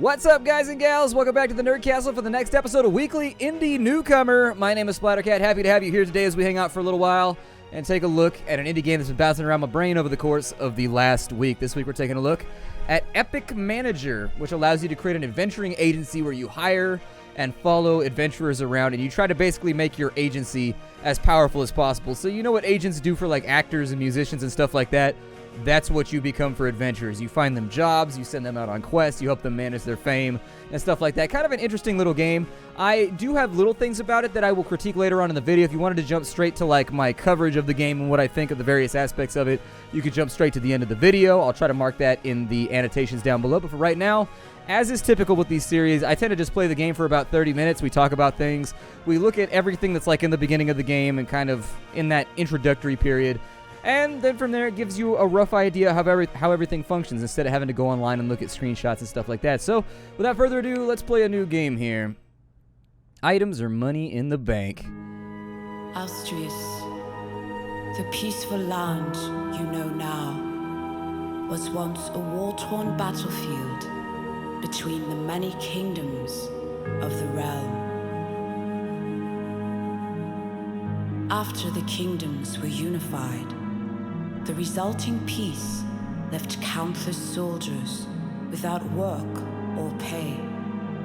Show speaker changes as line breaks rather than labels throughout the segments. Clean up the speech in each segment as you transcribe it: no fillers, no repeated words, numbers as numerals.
What's up, guys and gals? Welcome back to the Nerd Castle for the next episode of Weekly Indie Newcomer. My name is Splattercat. Happy to have you here today as we hang out for a little while and take a look at an indie game that's been bouncing around my brain over the course of the last week. This week we're taking a look at Epic Manager, which allows you to create an adventuring agency where you hire and follow adventurers around, and you try to basically make your agency as powerful as possible. So you know what agents do for like actors and musicians and stuff like that? That's what you become for adventurers. You find them jobs, you send them out on quests, you help them manage their fame and stuff like that. Kind of an interesting little game. I do have little things about it that I will critique later on in the video. If you wanted to jump straight to like my coverage of the game and what I think of the various aspects of it, you could jump straight to the end of the video. I'll try to mark that in the annotations down below. But for right now, as is typical with these series, I tend to just play the game for about 30 minutes. We talk about things. We look at everything that's like in the beginning of the game and kind of in that introductory period. And then from there, it gives you a rough idea how everything functions instead of having to go online and look at screenshots and stuff like that. So, without further ado, let's play a new game here. Items or money in the bank.
Austrias, the peaceful land you know now, was once a war-torn battlefield between the many kingdoms of the realm. After the kingdoms were unified, the resulting peace left countless soldiers without work or pay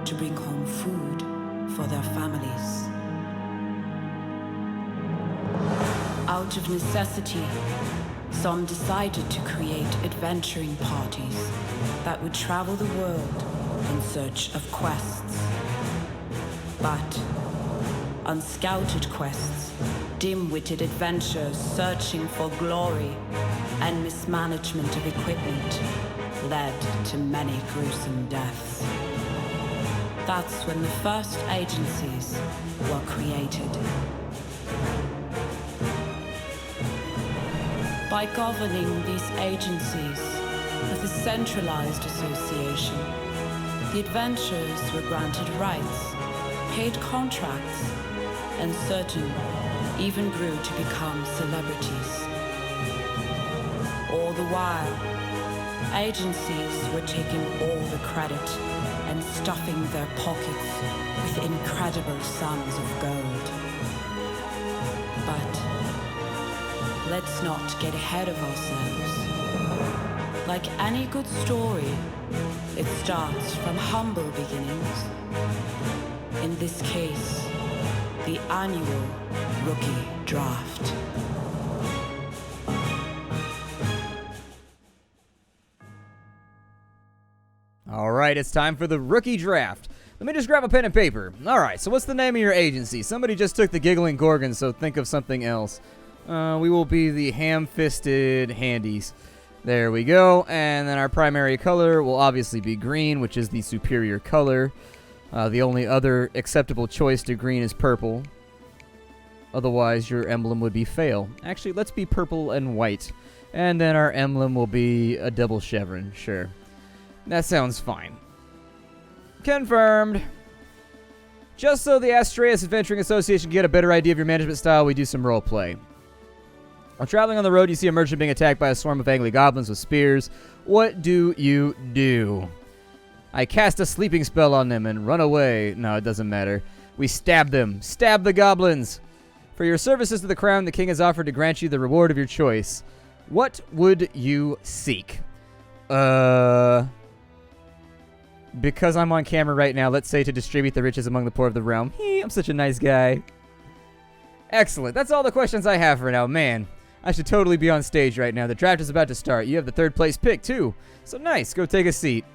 to bring home food for their families. Out of necessity, some decided to create adventuring parties that would travel the world in search of quests. But unscouted quests, dim-witted adventurers searching for glory, and mismanagement of equipment led to many gruesome deaths. That's when the first agencies were created. By governing these agencies with a centralized association, the adventurers were granted rights, paid contracts, and certain even grew to become celebrities. All the while, agencies were taking all the credit and stuffing their pockets with incredible sums of gold. But let's not get ahead of ourselves. Like any good story, it starts from humble beginnings. In this case, the annual rookie draft.
All right, it's time for the rookie draft. Let me just grab a pen and paper. All right, so what's the name of your agency? Somebody just took the Giggling Gorgons, so think of something else. We will be the Ham-Fisted Handies. There we go. And then our primary color will obviously be green, which is the superior color. The only other acceptable choice to green is purple. Otherwise, your emblem would be fail. Actually, let's be purple and white. And then our emblem will be a double chevron. Sure. That sounds fine. Confirmed. Just so the Astreus Adventuring Association can get a better idea of your management style, we do some role play. While traveling on the road, you see a merchant being attacked by a swarm of angry goblins with spears. What do you do? I cast a sleeping spell on them and run away. No, it doesn't matter. We stab them. Stab the goblins. For your services to the crown, the king has offered to grant you the reward of your choice. What would you seek? Because I'm on camera right now, let's say to distribute the riches among the poor of the realm. I'm such a nice guy. Excellent. That's all the questions I have for now. Man, I should totally be on stage right now. The draft is about to start. You have the third place pick, too. So nice. Go take a seat.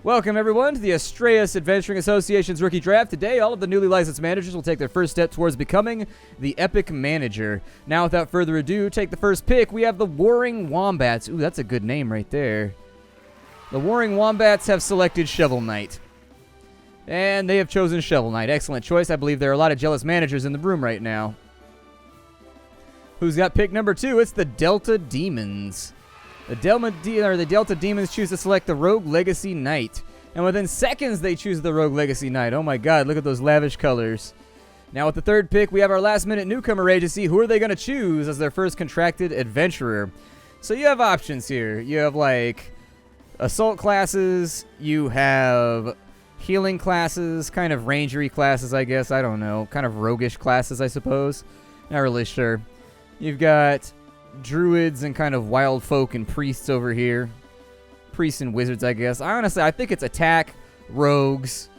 Welcome, everyone, to the Astreus Adventuring Association's Rookie Draft. Today, all of the newly licensed managers will take their first step towards becoming the Epic Manager. Now, without further ado, take the first pick. We have the Warring Wombats. Ooh, that's a good name right there. The Warring Wombats have selected Shovel Knight. And they have chosen Shovel Knight. Excellent choice. I believe there are a lot of jealous managers in the room right now. Who's got pick number 2? It's the Delta Demons. The Delta Demons choose to select the Rogue Legacy Knight. And within seconds, they choose the Rogue Legacy Knight. Oh my god, look at those lavish colors. Now with the third pick, we have our last-minute newcomer agency. Who are they going to choose as their first contracted adventurer? So you have options here. You have, like, assault classes, you have healing classes, kind of rangery classes, I guess. I don't know. Kind of roguish classes, I suppose. Not really sure. You've got druids and kind of wild folk and priests over here. Priests and wizards, I guess. I think it's attack, rogues.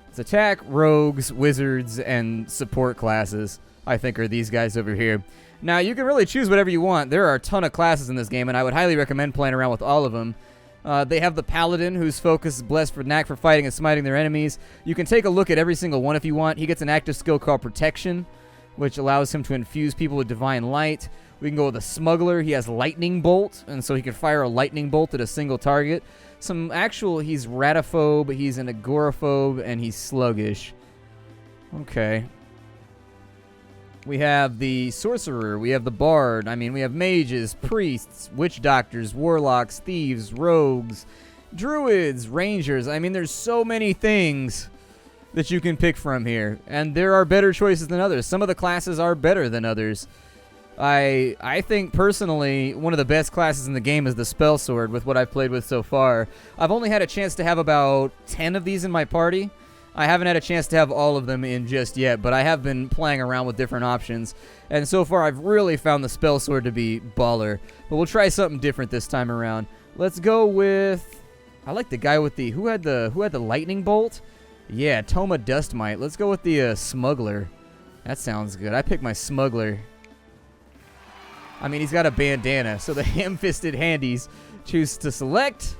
It's attack, rogues, wizards, and support classes, I think, are these guys over here. Now, you can really choose whatever you want. There are a ton of classes in this game, and I would highly recommend playing around with all of them. They have the Paladin, whose focus is blessed for knack for fighting and smiting their enemies. You can take a look at every single one if you want. He gets an active skill called Protection, which allows him to infuse people with divine light. We can go with a Smuggler. He has Lightning Bolt, and so he can fire a lightning bolt at a single target. He's Ratophobe, he's an Agoraphobe, and he's Sluggish. Okay. We have the Sorcerer, we have the Bard, we have Mages, Priests, Witch Doctors, Warlocks, Thieves, Rogues, Druids, Rangers. There's so many things that you can pick from here, and there are better choices than others. Some of the classes are better than others. I think, personally, one of the best classes in the game is the Spell Sword, with what I've played with so far. I've only had a chance to have about 10 of these in my party. I haven't had a chance to have all of them in just yet, but I have been playing around with different options, and so far I've really found the Spell Sword to be baller. But we'll try something different this time around. Let's go with... I like the guy with the... Who had the Lightning Bolt? Yeah, Toma Dustmite. Let's go with the Smuggler. That sounds good. I picked my Smuggler. He's got a bandana, so the ham-fisted handies choose to select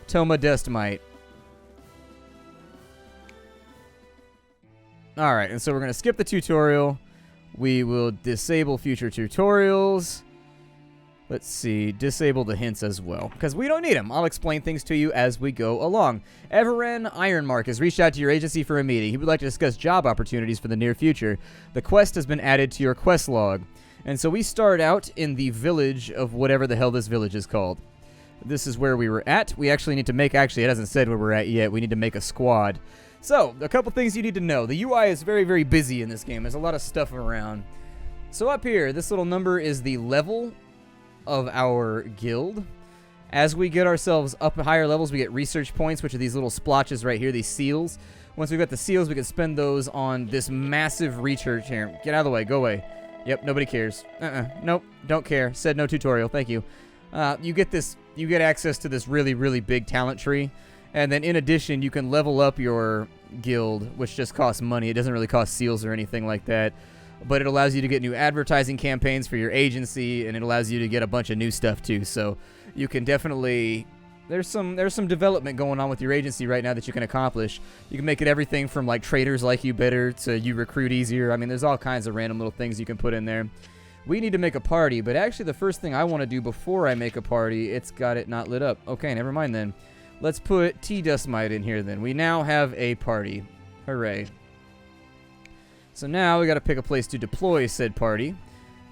Toma Dustmite. Alright, and so we're going to skip the tutorial. We will disable future tutorials. Let's see, disable the hints as well, because we don't need them. I'll explain things to you as we go along. Everren Ironmark has reached out to your agency for a meeting. He would like to discuss job opportunities for the near future. The quest has been added to your quest log. And so we start out in the village of whatever the hell this village is called. This is where we were at. We actually need to make, it hasn't said where we're at yet. We need to make a squad. So, a couple things you need to know. The UI is very, very busy in this game. There's a lot of stuff around. So up here, this little number is the level of our guild. As we get ourselves up at higher levels, we get research points, which are these little splotches right here, these seals. Once we've got the seals, we can spend those on this massive research here. Get out of the way. Go away. Yep, nobody cares. Nope, don't care. Said no tutorial. Thank you. You get access to this really, really big talent tree. And then in addition, you can level up your guild, which just costs money. It doesn't really cost seals or anything like that. But it allows you to get new advertising campaigns for your agency, and it allows you to get a bunch of new stuff too. So you can definitely... There's some development going on with your agency right now that you can accomplish. You can make it everything from like traders like you better to you recruit easier. There's all kinds of random little things you can put in there. We need to make a party, but actually the first thing I want to do before I make a party, it's got it not lit up. Okay, never mind then. Let's put T-Dustmite in here then. We now have a party. Hooray. So now we got to pick a place to deploy said party.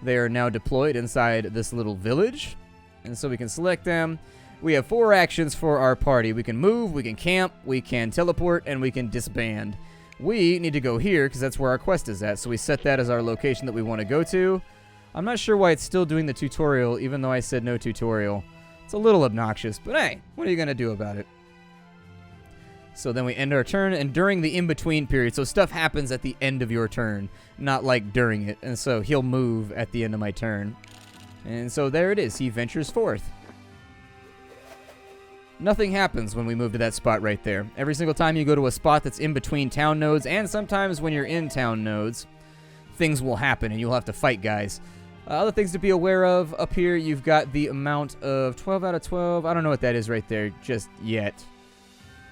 They are now deployed inside this little village. And so we can select them. We have 4 actions for our party. We can move, we can camp, we can teleport, and we can disband. We need to go here because that's where our quest is at. So we set that as our location that we want to go to. I'm not sure why it's still doing the tutorial even though I said no tutorial. It's a little obnoxious, but hey, what are you going to do about it? So then we end our turn, and during the in-between period, so stuff happens at the end of your turn, not like during it. And so he'll move at the end of my turn. And so there it is. He ventures forth. Nothing happens when we move to that spot right there. Every single time you go to a spot that's in between town nodes, and sometimes when you're in town nodes, things will happen, and you'll have to fight guys. Other things to be aware of, up here you've got the amount of 12 out of 12. I don't know what that is right there just yet.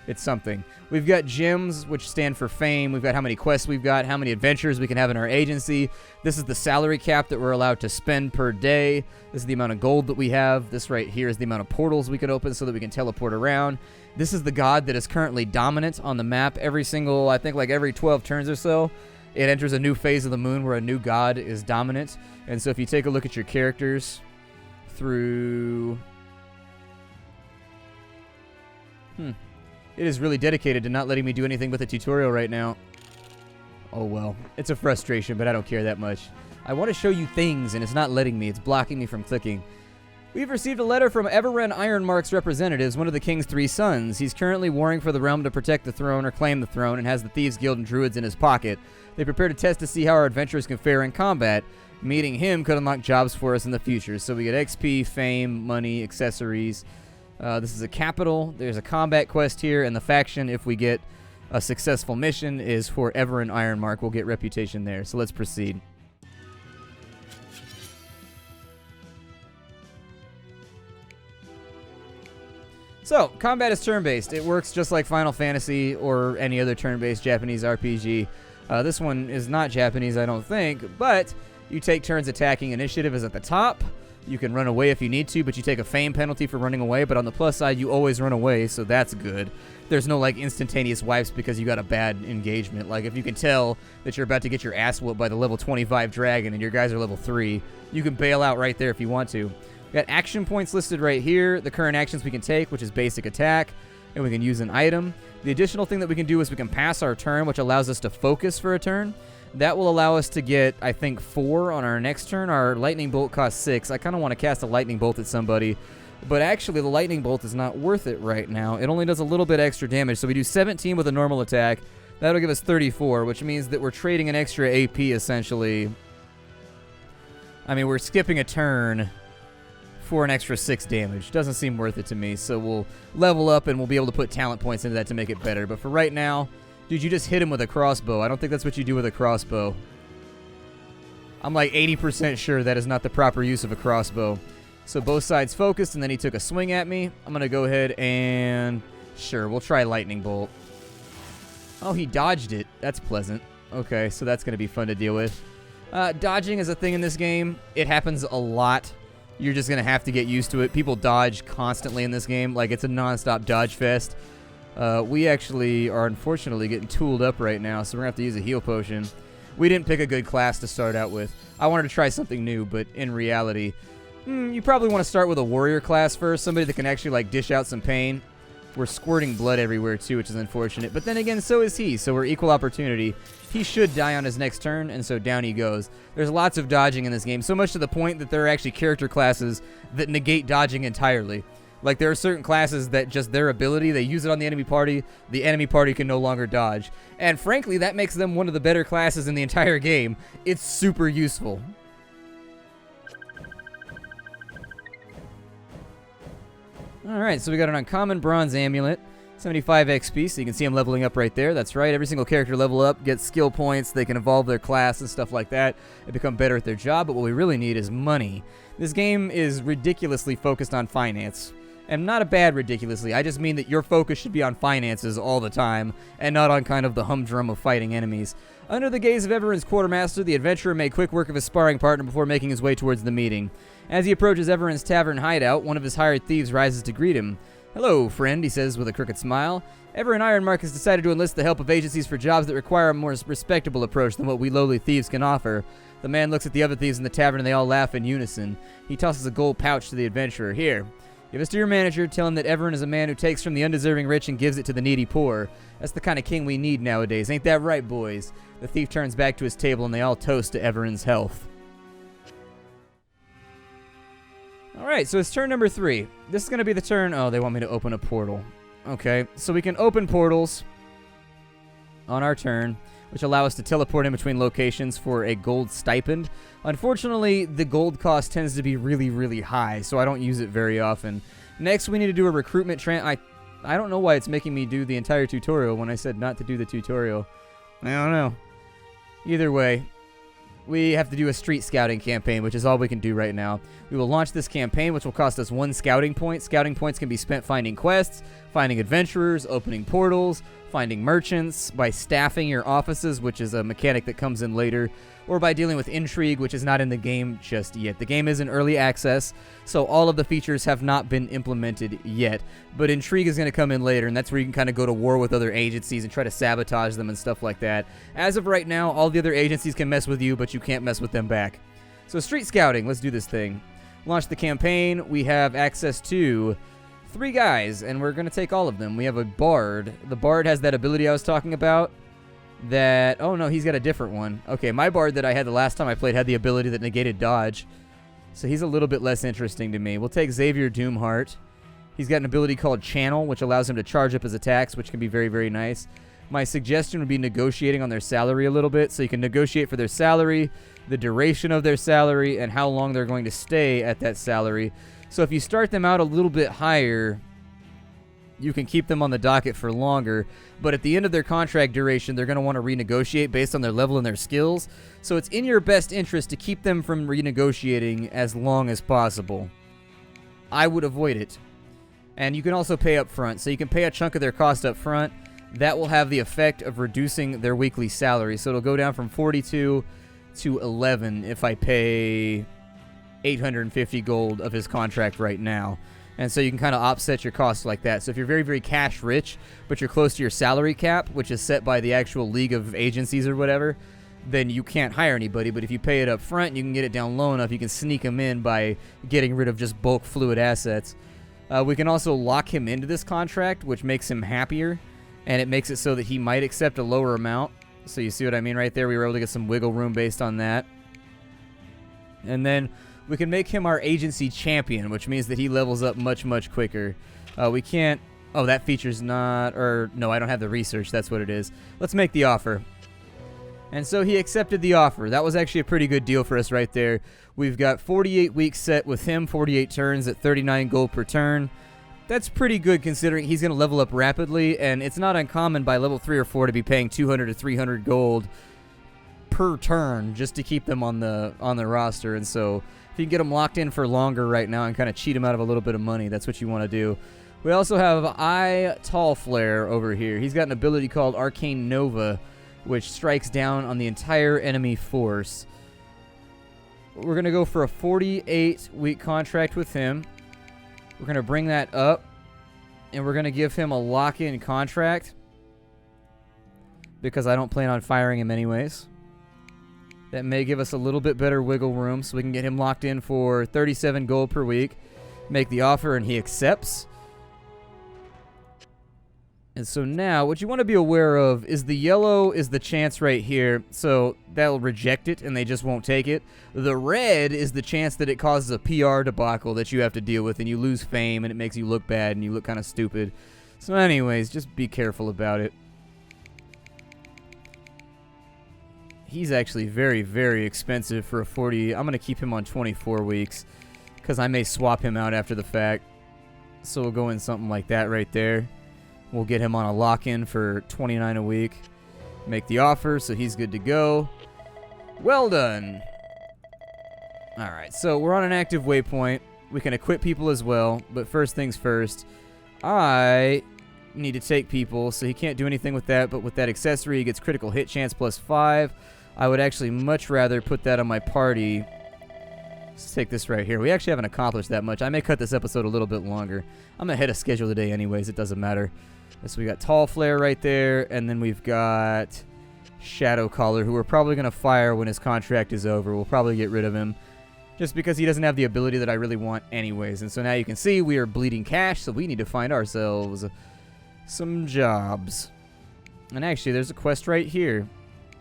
It's something. We've got gems, which stand for fame. We've got how many quests we've got, how many adventures we can have in our agency. This is the salary cap that we're allowed to spend per day. This is the amount of gold that we have. This right here is the amount of portals we can open so that we can teleport around. This is the god that is currently dominant on the map. Every 12 turns or so, it enters a new phase of the moon where a new god is dominant. And so if you take a look at your characters through... It is really dedicated to not letting me do anything with the tutorial right now. Oh well. It's a frustration, but I don't care that much. I want to show you things, and it's not letting me. It's blocking me from clicking. We've received a letter from Everin Ironmark's representatives, one of the king's 3 sons. He's currently warring for the realm to protect the throne or claim the throne and has the Thieves Guild and Druids in his pocket. They prepare to test to see how our adventurers can fare in combat. Meeting him could unlock jobs for us in the future. So we get XP, fame, money, accessories. This is a capital. There's a combat quest here, and the faction, if we get a successful mission, is for Everin Ironmark. We'll get reputation there. So let's proceed. So, combat is turn-based. It works just like Final Fantasy or any other turn-based Japanese RPG. This one is not Japanese, I don't think, but you take turns attacking. Initiative is at the top. You can run away if you need to, but you take a fame penalty for running away. But on the plus side, you always run away, so that's good. There's no, like, instantaneous wipes because you got a bad engagement. Like, if you can tell that you're about to get your ass whooped by the level 25 dragon and your guys are level 3, you can bail out right there if you want to. We got action points listed right here, the current actions we can take, which is basic attack, and we can use an item. The additional thing that we can do is we can pass our turn, which allows us to focus for a turn. That will allow us to get, I think, 4 on our next turn. Our lightning bolt costs 6. I kind of want to cast a lightning bolt at somebody, but actually the lightning bolt is not worth it right now. It only does a little bit extra damage, so we do 17 with a normal attack. That'll give us 34, which means that we're trading an extra AP, essentially. I mean, we're skipping a turn for an extra 6 damage. Doesn't seem worth it to me, so we'll level up and we'll be able to put talent points into that to make it better. But for right now, dude, you just hit him with a crossbow. I don't think that's what you do with a crossbow. I'm like 80% sure that is not the proper use of a crossbow. So both sides focused, and then he took a swing at me. I'm going to go ahead and... Sure, we'll try lightning bolt. Oh, he dodged it. That's pleasant. Okay, so that's going to be fun to deal with. Dodging is a thing in this game. It happens a lot. You're just going to have to get used to it. People dodge constantly in this game. Like, it's a non-stop dodge fest. We actually are unfortunately getting tooled up right now, so we're going to have to use a heal potion. We didn't pick a good class to start out with. I wanted to try something new, but in reality, you probably want to start with a warrior class first, somebody that can actually, like, dish out some pain. We're squirting blood everywhere, too, which is unfortunate. But then again, so is he, so we're equal opportunity. He should die on his next turn, and so down he goes. There's lots of dodging in this game, so much to the point that there are actually character classes that negate dodging entirely. Like, there are certain classes that just their ability, they use it on the enemy party can no longer dodge. And frankly, that makes them one of the better classes in the entire game. It's super useful. Alright, so we got an uncommon bronze amulet, 75 XP, so you can see I'm leveling up right there. That's right, every single character level up, gets skill points, they can evolve their class and stuff like that, and become better at their job, but what we really need is money. This game is ridiculously focused on finance. And not a bad ridiculously, I just mean that your focus should be on finances all the time, and not on kind of the humdrum of fighting enemies. Under the gaze of Everin's quartermaster, the adventurer made quick work of his sparring partner before making his way towards the meeting. As he approaches Everin's tavern hideout, one of his hired thieves rises to greet him. "Hello, friend," he says with a crooked smile. "Everin Ironmark has decided to enlist the help of agencies for jobs that require a more respectable approach than what we lowly thieves can offer." The man looks at the other thieves in the tavern and they all laugh in unison. He tosses a gold pouch to the adventurer. "Here. Give this to your manager. Tell him that Everin is a man who takes from the undeserving rich and gives it to the needy poor. That's the kind of king we need nowadays. Ain't that right, boys?" The thief turns back to his table and they all toast to Everin's health. Alright, so it's turn number 3. This is going to be the turn... Oh, they want me to open a portal. Okay, so we can open portals on our turn, which allow us to teleport in between locations for a gold stipend. Unfortunately, the gold cost tends to be really, really high, so I don't use it very often. Next, we need to do a recruitment I don't know why it's making me do the entire tutorial when I said not to do the tutorial. I don't know. Either way, we have to do a street scouting campaign, which is all we can do right now. We will launch this campaign, which will cost us 1 scouting point. Scouting points can be spent finding quests, finding adventurers, opening portals, finding merchants, by staffing your offices, which is a mechanic that comes in later, or by dealing with intrigue, which is not in the game just yet. The game is in early access, so all of the features have not been implemented yet, but intrigue is going to come in later, and that's where you can kind of go to war with other agencies and try to sabotage them and stuff like that. As of right now, all the other agencies can mess with you, but you can't mess with them back. So street scouting, let's do this thing. Launch the campaign. We have access to 3 guys, and we're going to take all of them. We have a bard. The bard has that ability I was talking about. Oh no, he's got a different one. Okay, my bard that I had the last time I played had the ability that negated dodge. So he's a little bit less interesting to me. We'll take Xavier Doomheart. He's got an ability called Channel, which allows him to charge up his attacks, which can be very, very nice. My suggestion would be negotiating on their salary a little bit. So you can negotiate for their salary, the duration of their salary, and how long they're going to stay at that salary. So if you start them out a little bit higher, you can keep them on the docket for longer. But at the end of their contract duration, they're going to want to renegotiate based on their level and their skills. So it's in your best interest to keep them from renegotiating as long as possible. I would avoid it. And you can also pay up front. So you can pay a chunk of their cost up front. That will have the effect of reducing their weekly salary. So it'll go down from 42 to 11 if I pay 850 gold of his contract right now. And so you can kind of offset your costs like that. So if you're very, very cash rich, but you're close to your salary cap, which is set by the actual league of agencies or whatever, then you can't hire anybody. But if you pay it up front, you can get it down low enough, you can sneak them in by getting rid of just bulk fluid assets. We can also lock him into this contract, which makes him happier, and it makes it so that he might accept a lower amount. So you see what I mean right there? We were able to get some wiggle room based on that. And then we can make him our agency champion, which means that he levels up much, much quicker. We can't... Oh, that feature's not... Or, no, I don't have the research. That's what it is. Let's make the offer. And so he accepted the offer. That was actually a pretty good deal for us right there. We've got 48 weeks set with him, 48 turns at 39 gold per turn. That's pretty good considering he's going to level up rapidly, and it's not uncommon by level 3 or 4 to be paying 200 to 300 gold per turn just to keep them on the roster. And so if you can get them locked in for longer right now and kind of cheat them out of a little bit of money, that's what you want to do. We also have Tall Flare over here. He's got an ability called Arcane Nova, which strikes down on the entire enemy force. We're going to go for a 48-week contract with him. We're going to bring that up, and we're going to give him a lock-in contract because I don't plan on firing him anyways. That may give us a little bit better wiggle room so we can get him locked in for 37 gold per week. Make the offer, and he accepts. And so now, what you want to be aware of is the yellow is the chance right here. So that'll reject it, and they just won't take it. The red is the chance that it causes a PR debacle that you have to deal with, and you lose fame, and it makes you look bad, and you look kind of stupid. So anyways, just be careful about it. He's actually very, very expensive for a 40. I'm going to keep him on 24 weeks because I may swap him out after the fact. So we'll go in something like that right there. We'll get him on a lock-in for 29 a week. Make the offer, so he's good to go. Well done. All right, so we're on an active waypoint. We can equip people as well, but first things first. I need to take people, so he can't do anything with that, but with that accessory, he gets critical hit chance +5. I would actually much rather put that on my party. Let's take this right here. We actually haven't accomplished that much. I may cut this episode a little bit longer. I'm ahead of schedule today anyways. It doesn't matter. So we got Tall Flare right there, and then we've got Shadow Caller, who we're probably going to fire when his contract is over. We'll probably get rid of him just because he doesn't have the ability that I really want anyways. And so now you can see we are bleeding cash, so we need to find ourselves some jobs. And actually, there's a quest right here.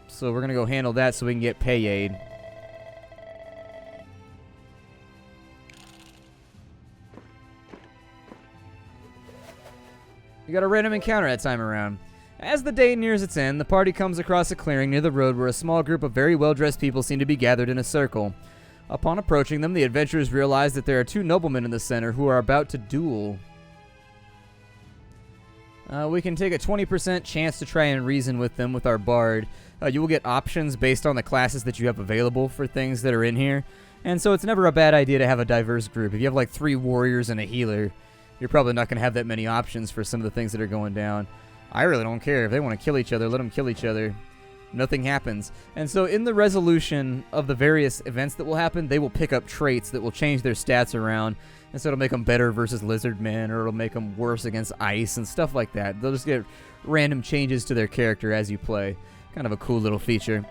So we're going to go handle that so we can get pay aid. We got a random encounter that time around. As the day nears its end, the party comes across a clearing near the road where a small group of very well-dressed people seem to be gathered in a circle. Upon approaching them, the adventurers realize that there are two noblemen in the center who are about to duel. We can take a 20% chance to try and reason with them with our bard. You will get options based on the classes that you have available for things that are in here. And so it's never a bad idea to have a diverse group. If you have like 3 warriors and a healer, you're probably not going to have that many options for some of the things that are going down. I really don't care. If they want to kill each other, let them kill each other. Nothing happens. And so in the resolution of the various events that will happen, they will pick up traits that will change their stats around. And so it'll make them better versus lizard men, or it'll make them worse against ice and stuff like that. They'll just get random changes to their character as you play. Kind of a cool little feature.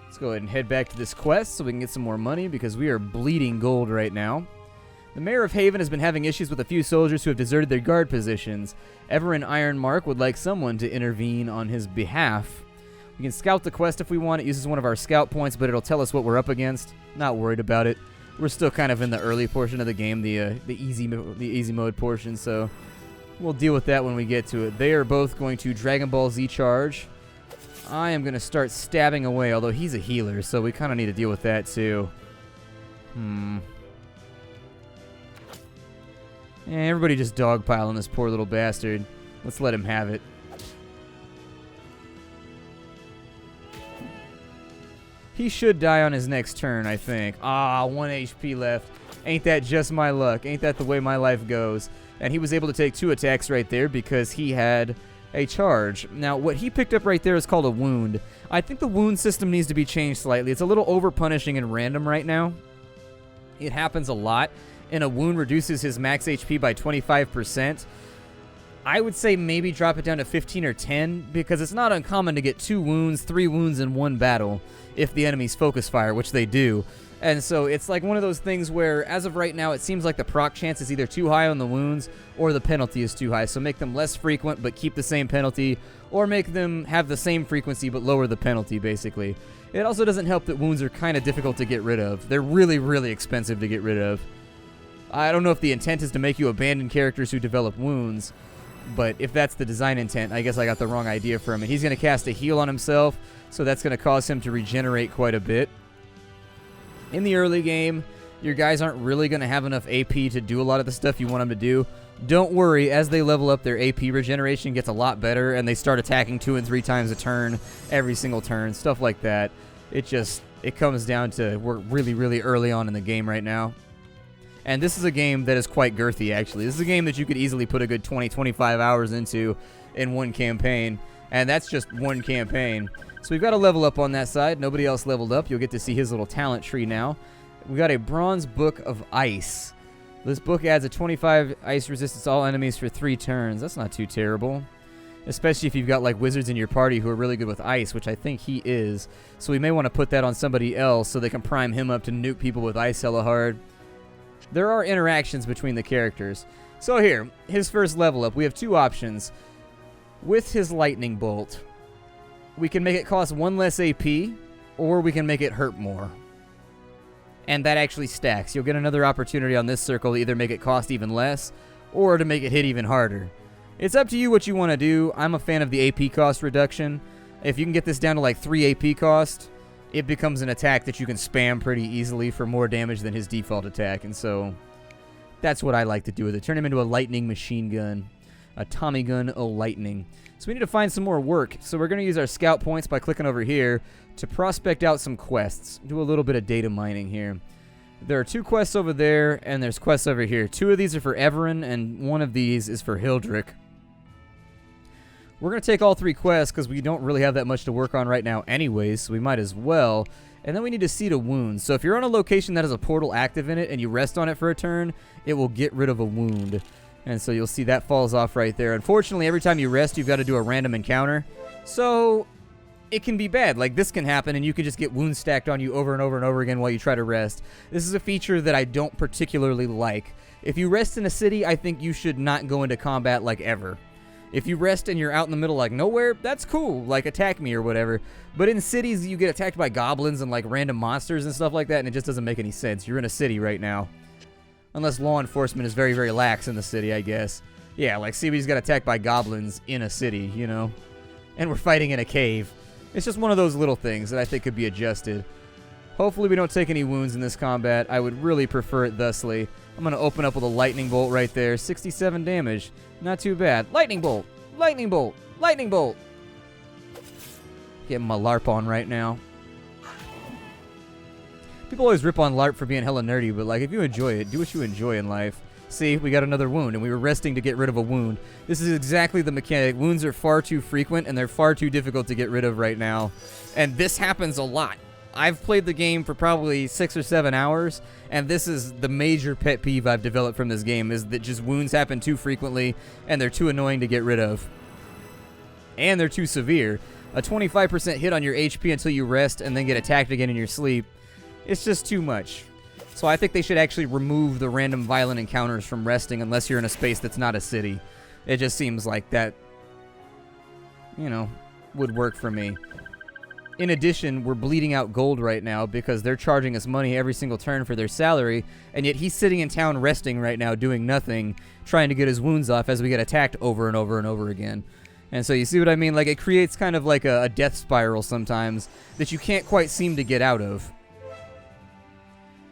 Let's go ahead and head back to this quest so we can get some more money because we are bleeding gold right now. The mayor of Haven has been having issues with a few soldiers who have deserted their guard positions. Everin Ironmark would like someone to intervene on his behalf. We can scout the quest if we want. It uses one of our scout points, but it'll tell us what we're up against. Not worried about it. We're still kind of in the early portion of the game, the easy mode portion, so we'll deal with that when we get to it. They are both going to Dragon Ball Z charge. I am going to start stabbing away, although he's a healer, so we kind of need to deal with that too. Everybody just dogpiling this poor little bastard. Let's let him have it. He should die on his next turn, I think. 1 HP left. Ain't that just my luck? Ain't that the way my life goes? And he was able to take 2 attacks right there because he had a charge. Now, what he picked up right there is called a wound. I think the wound system needs to be changed slightly. It's a little over-punishing and random right now. It happens a lot, and a wound reduces his max HP by 25%. I would say maybe drop it down to 15 or 10 because it's not uncommon to get 2 wounds, 3 wounds in one battle if the enemies focus fire, which they do. And so it's like one of those things where, as of right now, it seems like the proc chance is either too high on the wounds or the penalty is too high. So make them less frequent but keep the same penalty, or make them have the same frequency but lower the penalty, basically. It also doesn't help that wounds are kind of difficult to get rid of. They're really, really expensive to get rid of. I don't know if the intent is to make you abandon characters who develop wounds, but if that's the design intent, I guess I got the wrong idea from it. He's going to cast a heal on himself, so that's going to cause him to regenerate quite a bit. In the early game, your guys aren't really going to have enough AP to do a lot of the stuff you want them to do. Don't worry, as they level up, their AP regeneration gets a lot better, and they start attacking 2 and 3 times a turn, every single turn, stuff like that. It comes down to we're really, really early on in the game right now. And this is a game that is quite girthy, actually. This is a game that you could easily put a good 20, 25 hours into in one campaign. And that's just one campaign. So we've got to level up on that side. Nobody else leveled up. You'll get to see his little talent tree now. We've got a Bronze Book of Ice. This book adds a 25 ice resistance to all enemies for 3 turns. That's not too terrible. Especially if you've got like wizards in your party who are really good with ice, which I think he is. So we may want to put that on somebody else so they can prime him up to nuke people with ice hella hard. There are interactions between the characters. So here, his first level up, we have 2 options. With his lightning bolt, we can make it cost 1 less AP, or we can make it hurt more. And that actually stacks. You'll get another opportunity on this circle to either make it cost even less, or to make it hit even harder. It's up to you what you want to do. I'm a fan of the AP cost reduction. If you can get this down to like 3 AP cost, it becomes an attack that you can spam pretty easily for more damage than his default attack. And so that's what I like to do with it. Turn him into a lightning machine gun. A Tommy gun lightning. So we need to find some more work. So we're going to use our scout points by clicking over here to prospect out some quests. Do a little bit of data mining here. There are 2 quests over there, and there's quests over here. 2 of these are for Everin, and 1 of these is for Hildrick. We're going to take all 3 quests because we don't really have that much to work on right now anyways, so we might as well. And then we need to seed a wound. So if you're on a location that has a portal active in it and you rest on it for a turn, it will get rid of a wound. And so you'll see that falls off right there. Unfortunately, every time you rest, you've got to do a random encounter. So it can be bad. Like, this can happen, and you can just get wounds stacked on you over and over and over again while you try to rest. This is a feature that I don't particularly like. If you rest in a city, I think you should not go into combat, like, ever. If you rest and you're out in the middle, like, nowhere, that's cool. Like, attack me or whatever. But in cities, you get attacked by goblins and, like, random monsters and stuff like that, and it just doesn't make any sense. You're in a city right now. Unless law enforcement is very, very lax in the city, I guess. Yeah, like, see, we just got attacked by goblins in a city, you know? And we're fighting in a cave. It's just one of those little things that I think could be adjusted. Hopefully we don't take any wounds in this combat. I would really prefer it thusly. I'm going to open up with a lightning bolt right there. 67 damage. Not too bad. Lightning bolt! Lightning bolt! Lightning bolt! Getting my LARP on right now. People always rip on LARP for being hella nerdy, but like, if you enjoy it, do what you enjoy in life. See, we got another wound, and we were resting to get rid of a wound. This is exactly the mechanic. Wounds are far too frequent, and they're far too difficult to get rid of right now. And this happens a lot. I've played the game for probably 6 or 7 hours, and this is the major pet peeve I've developed from this game, is that just wounds happen too frequently, and they're too annoying to get rid of. And they're too severe. A 25% hit on your HP until you rest, and then get attacked again in your sleep. It's just too much. So I think they should actually remove the random violent encounters from resting unless you're in a space that's not a city. It just seems like that, you know, would work for me. In addition, we're bleeding out gold right now because they're charging us money every single turn for their salary, and yet he's sitting in town resting right now doing nothing, trying to get his wounds off as we get attacked over and over and over again. And so you see what I mean? Like, it creates kind of like a death spiral sometimes that you can't quite seem to get out of.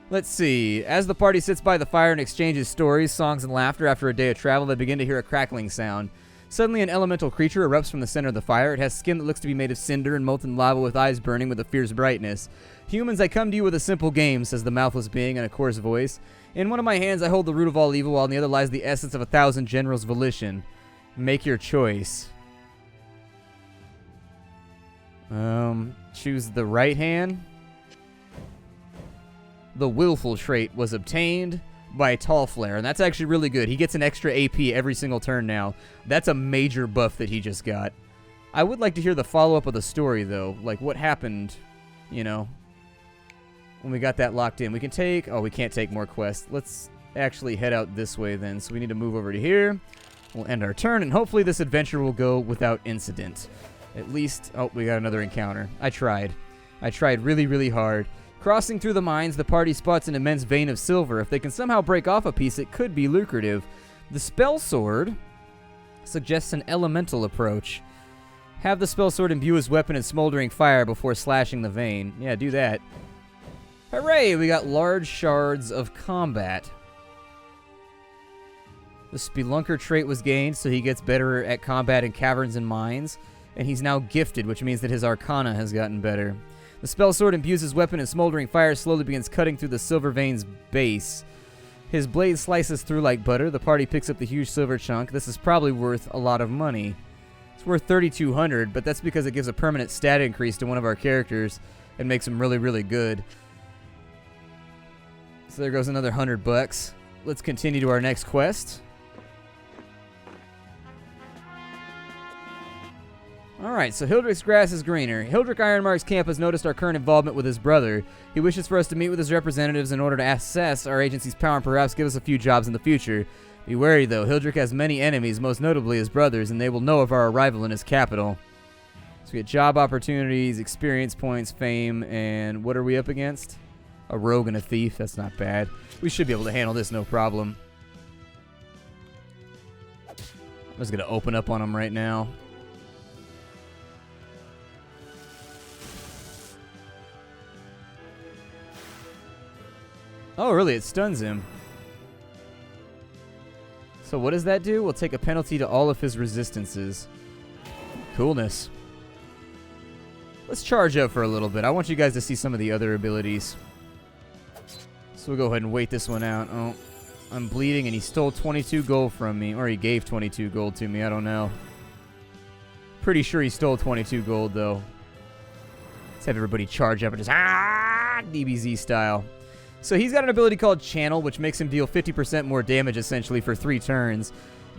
Let's see. As the party sits by the fire and exchanges stories, songs, and laughter after a day of travel, they begin to hear a crackling sound. Suddenly, an elemental creature erupts from the center of the fire. It has skin that looks to be made of cinder and molten lava with eyes burning with a fierce brightness. Humans, I come to you with a simple game, says the mouthless being in a coarse voice. In one of my hands, I hold the root of all evil, while in the other lies the essence of 1,000 generals' volition. Make your choice. Choose the right hand. The willful trait was obtained by Tall Flare, and that's actually really good. He gets an extra AP every single turn now. That's a major buff that he just got. I would like to hear the follow-up of the story, though. Like, what happened, you know, when we got that locked in. We can take... Oh, we can't take more quests. Let's actually head out this way, then. So we need to move over to here. We'll end our turn, and hopefully this adventure will go without incident. At least... Oh, we got another encounter. I tried. I tried really, really hard. Crossing through the mines, the party spots an immense vein of silver. If they can somehow break off a piece, it could be lucrative. The spell sword suggests an elemental approach. Have the spell sword imbue his weapon in smoldering fire before slashing the vein. Yeah, do that. Hooray! We got large shards of combat. The spelunker trait was gained, so he gets better at combat in caverns and mines. And he's now gifted, which means that his arcana has gotten better. The spell sword imbues his weapon in smoldering fire, slowly begins cutting through the silver vein's base. His blade slices through like butter. The party picks up the huge silver chunk. This is probably worth a lot of money. It's worth 3,200, but that's because it gives a permanent stat increase to one of our characters and makes him really, really good. So there goes another $100. Let's continue to our next quest. Alright, so Hildrick's grass is greener. Hildrick Ironmark's camp has noticed our current involvement with his brother. He wishes for us to meet with his representatives in order to assess our agency's power and perhaps give us a few jobs in the future. Be wary, though. Hildrick has many enemies, most notably his brothers, and they will know of our arrival in his capital. So we get job opportunities, experience points, fame, and what are we up against? A rogue and a thief. That's not bad. We should be able to handle this no problem. I'm just going to open up on him right now. Oh, really? It stuns him. So what does that do? We'll take a penalty to all of his resistances. Coolness. Let's charge up for a little bit. I want you guys to see some of the other abilities. So we'll go ahead and wait this one out. Oh, I'm bleeding, and he stole 22 gold from me. Or he gave 22 gold to me. I don't know. Pretty sure he stole 22 gold, though. Let's have everybody charge up and just... DBZ style. So he's got an ability called Channel, which makes him deal 50% more damage, essentially, for 3 turns.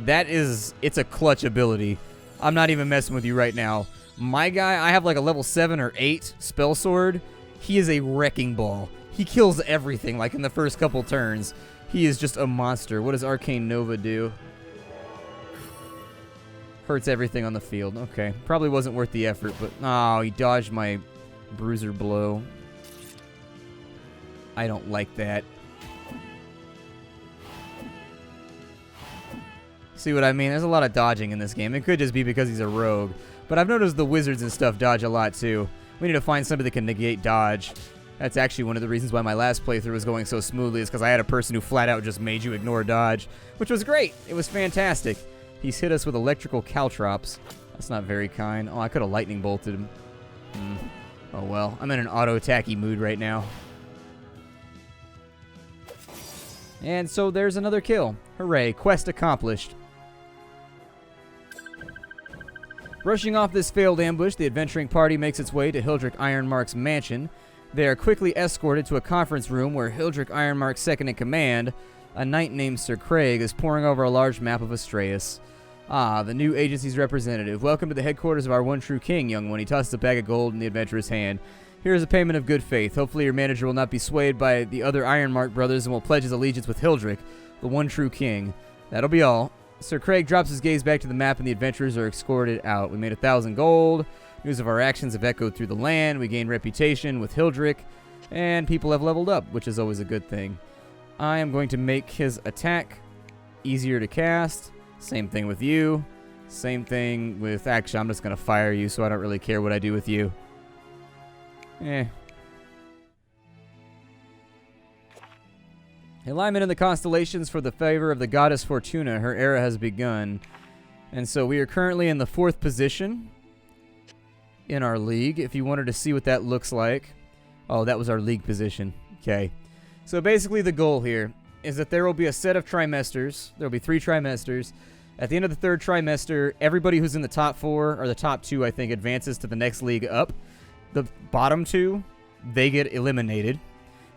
It's a clutch ability. I'm not even messing with you right now. My guy, I have like a level 7 or 8 spell sword. He is a wrecking ball. He kills everything, like in the first couple turns. He is just a monster. What does Arcane Nova do? Hurts everything on the field. Okay, probably wasn't worth the effort, but... Oh, he dodged my bruiser blow. I don't like that. See what I mean? There's a lot of dodging in this game. It could just be because he's a rogue. But I've noticed the wizards and stuff dodge a lot too. We need to find somebody that can negate dodge. That's actually one of the reasons why my last playthrough was going so smoothly, is because I had a person who flat out just made you ignore dodge, which was great. It was fantastic. He's hit us with electrical caltrops. That's not very kind. Oh, I could have lightning bolted him. Oh well. I'm in an auto-attacky mood right now. And so there's another kill. Hooray, quest accomplished. Brushing off this failed ambush, the adventuring party makes its way to Hildrick Ironmark's mansion. They are quickly escorted to a conference room where Hildrick Ironmark's second-in-command, a knight named Sir Craig, is poring over a large map of Astraeus. Ah, the new agency's representative. Welcome to the headquarters of our one true king, young one. He tosses a bag of gold in the adventurer's hand. Here is a payment of good faith. Hopefully your manager will not be swayed by the other Ironmark brothers and will pledge his allegiance with Hildrick, the one true king. That'll be all. Sir Craig drops his gaze back to the map and the adventurers are escorted out. We made 1,000 gold. News of our actions have echoed through the land. We gained reputation with Hildrick, and people have leveled up, which is always a good thing. I am going to make his attack easier to cast. Same thing with you. Same thing with... Actually, I'm just going to fire you, so I don't really care what I do with you. Alignment in the constellations for the favor of the goddess Fortuna. Her era has begun. And so we are currently in the 4th position in our league. If you wanted to see what that looks like. Oh, that was our league position. Okay. So basically the goal here is that there will be a set of trimesters. There will be 3 trimesters. At the end of the 3rd trimester, everybody who's in the top 4, or the top 2, I think, advances to the next league up. The bottom 2, they get eliminated.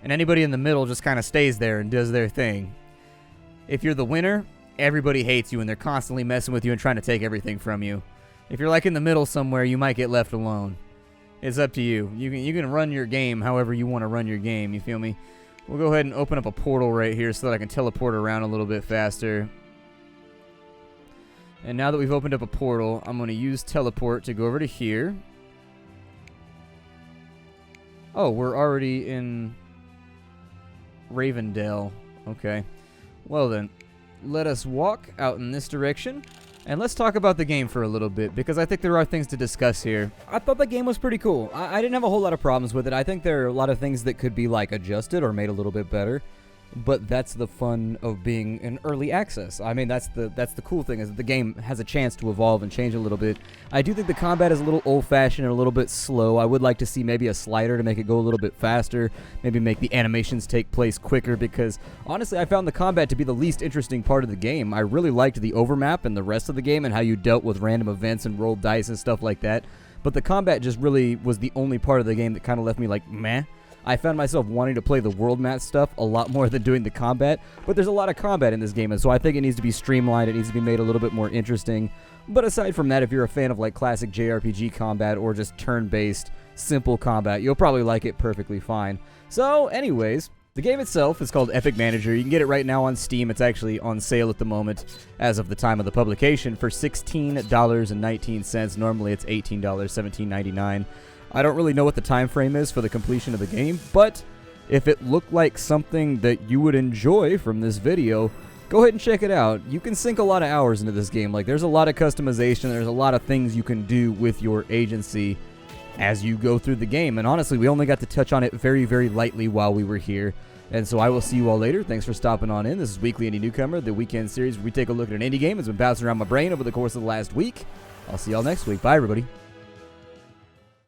And anybody in the middle just kind of stays there and does their thing. If you're the winner, everybody hates you and they're constantly messing with you and trying to take everything from you. If you're like in the middle somewhere, you might get left alone. It's up to you. You can run your game however you want to run your game, you feel me? We'll go ahead and open up a portal right here so that I can teleport around a little bit faster. And now that we've opened up a portal, I'm going to use teleport to go over to here. Oh, we're already in Ravendale. Okay. Well then, let us walk out in this direction. And let's talk about the game for a little bit, because I think there are things to discuss here. I thought the game was pretty cool. I didn't have a whole lot of problems with it. I think there are a lot of things that could be, like, adjusted or made a little bit better. But that's the fun of being in early access. I mean, that's the cool thing, is that the game has a chance to evolve and change a little bit. I do think the combat is a little old-fashioned and a little bit slow. I would like to see maybe a slider to make it go a little bit faster, maybe make the animations take place quicker, because honestly, I found the combat to be the least interesting part of the game. I really liked the overmap and the rest of the game and how you dealt with random events and rolled dice and stuff like that. But the combat just really was the only part of the game that kind of left me like, meh. I found myself wanting to play the world map stuff a lot more than doing the combat, but there's a lot of combat in this game, and so I think it needs to be streamlined, it needs to be made a little bit more interesting. But aside from that, if you're a fan of like classic JRPG combat or just turn-based, simple combat, you'll probably like it perfectly fine. So, anyways, the game itself is called Epic Manager. You can get it right now on Steam. It's actually on sale at the moment, as of the time of the publication, for $16.19. Normally it's $18, $17.99. I don't really know what the time frame is for the completion of the game, but if it looked like something that you would enjoy from this video, go ahead and check it out. You can sink a lot of hours into this game. Like, there's a lot of customization, there's a lot of things you can do with your agency as you go through the game, and honestly, we only got to touch on it very, very lightly while we were here. And so I will see you all later. Thanks for stopping on in. This is Weekly Indie Newcomer, the weekend series where we take a look at an indie game that's been bouncing around my brain over the course of the last week. I'll see y'all next week. Bye, everybody.